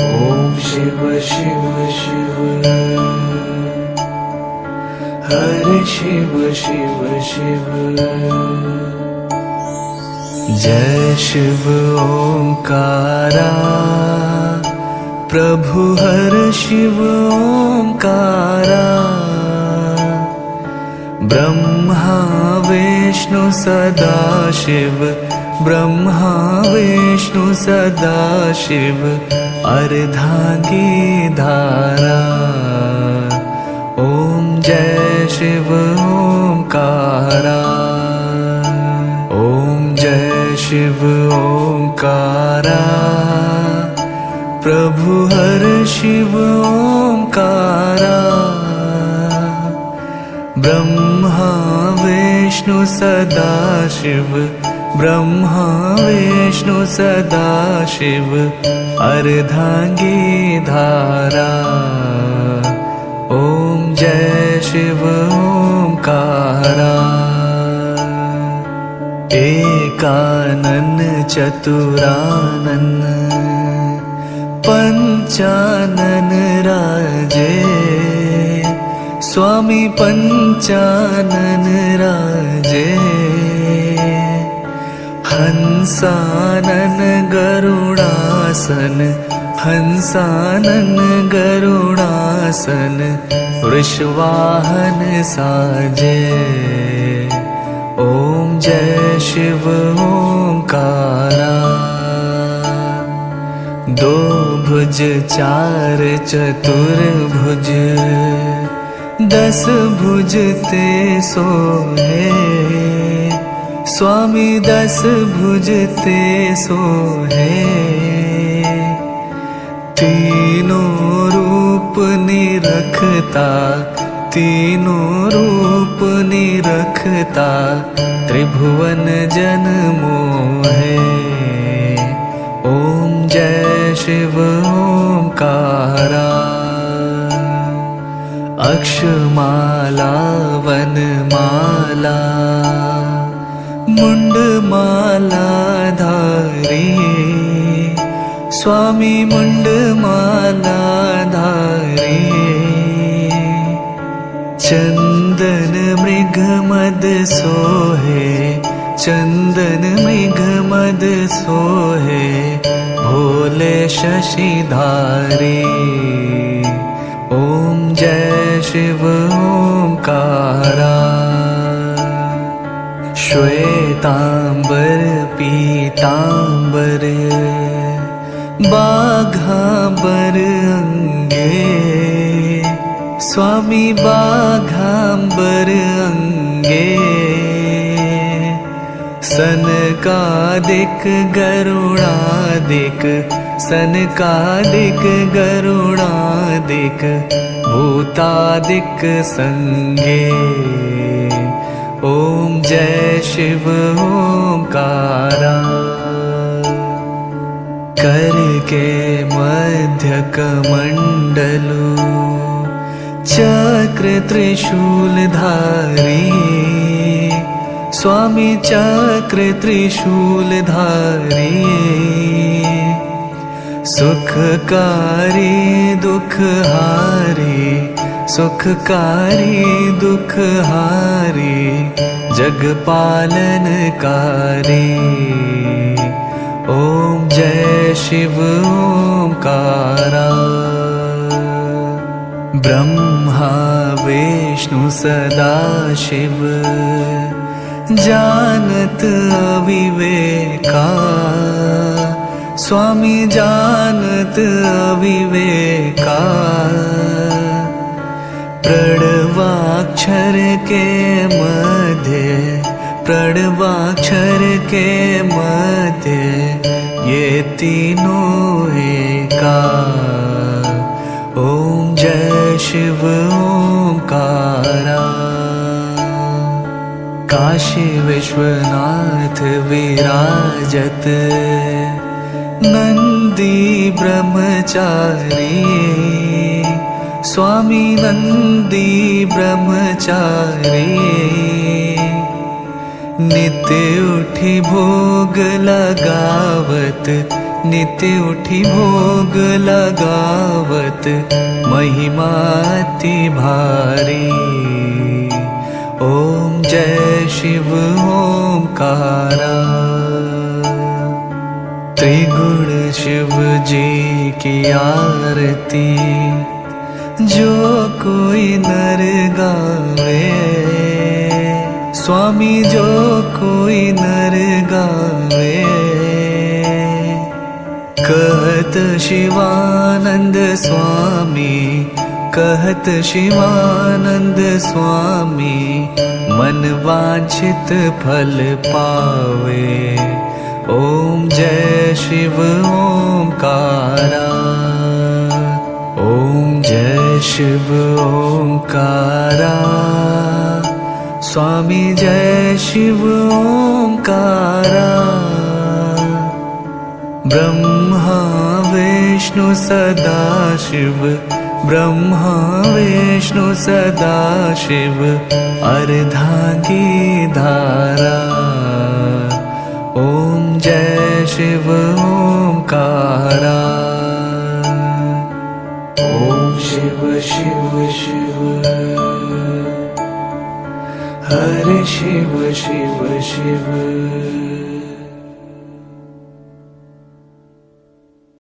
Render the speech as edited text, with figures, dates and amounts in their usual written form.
ओम शिव शिव शिव हर शिव शिव शिव। जय शिव ओंकारा प्रभु हर शिव ओंकारा। ब्रह्मा विष्णु सदा शिव, ब्रह्मा विष्णु सदा शिव अर्धांगी धारा। ओम जय शिव ओंकारा। ओम जय शिव ओंकारा प्रभु हर शिव ओंकारा। ब्रह्मा विष्णु सदा शिव, ब्रह्मा विष्णु सदा शिव अर्धांगी धारा। ओम जय शिव ओंकारा। एकानन चतुरानन पंचानन राजे। स्वामी पंचानन राजे। हंसानन गरुडासन, हंसानन गरुडासन वृषवाहन साजे। ओम जय शिव ओंकारा। दो भुज चार चतुर्भुज, 10 भुज ते सोहे। स्वामी 10 भुज ते सोहे। तीनों रूप निरखता, तीनों रूप निरखता त्रिभुवन जन मोहे। ओम जय शिव ओंकारा। अक्षमाला वनमाला मुंडमाला धारी। स्वामी मुंडमाला धारी। चंदन मृग मद सोहे, चंदन मृग मद सोहे भोले शशिधारी। ओम जय शिव ओंकारा। श्वेतांबर पीतांबर बाघांबर अंगे। स्वामी बाघांबर अंगे। सनकादिक गरुडादिक, सनकादिक गरुडादिक भूतादिक संगे। ओम जय शिव ओंकारा। करके मध्य कमंडलु चक्र त्रिशूल धारी। स्वामी चक्र त्रिशूल धारी। सुखकारी दुखहारी, सुखकारी दुखहारी जगपालनकारी। ओम जय शिव ओंकारा। ब्रह्मा विष्णु सदा शिव जानत अविवेका। स्वामी जानत अविवेका। प्रणवाक्षर के मध्य, प्रणवाक्षर के मध्य ये तीनों एका। ओम जय शिव ओंकारा। काशी विश्वनाथ विराजत नंदी ब्रह्मचारी। स्वामी नंदी ब्रह्मचारी। नित्य उठी भोग लगावत नित्य उठी भोग लगावत महिमा अति भारी। ओम जय शिव ओमकारा। त्रिगुण शिव जी की आरती जो कोई नर गावे, स्वामी जो कोई नर गावे। कहत शिवानंद स्वामी, कहत शिवानंद स्वामी, मन वांछित फल पावे। ओम जय शिव ओमकारा। ओम जय शिव ओमकारा। स्वामी जय शिव ओमकारा। ब्रह्मा विष्णु सदा शिव, ब्रह्मा विष्णु सदा शिव, अर्धांगी धारा। ओम जय शिव ओमकारा। ओम शिव शिव शिव, हरे शिव शिव शिव।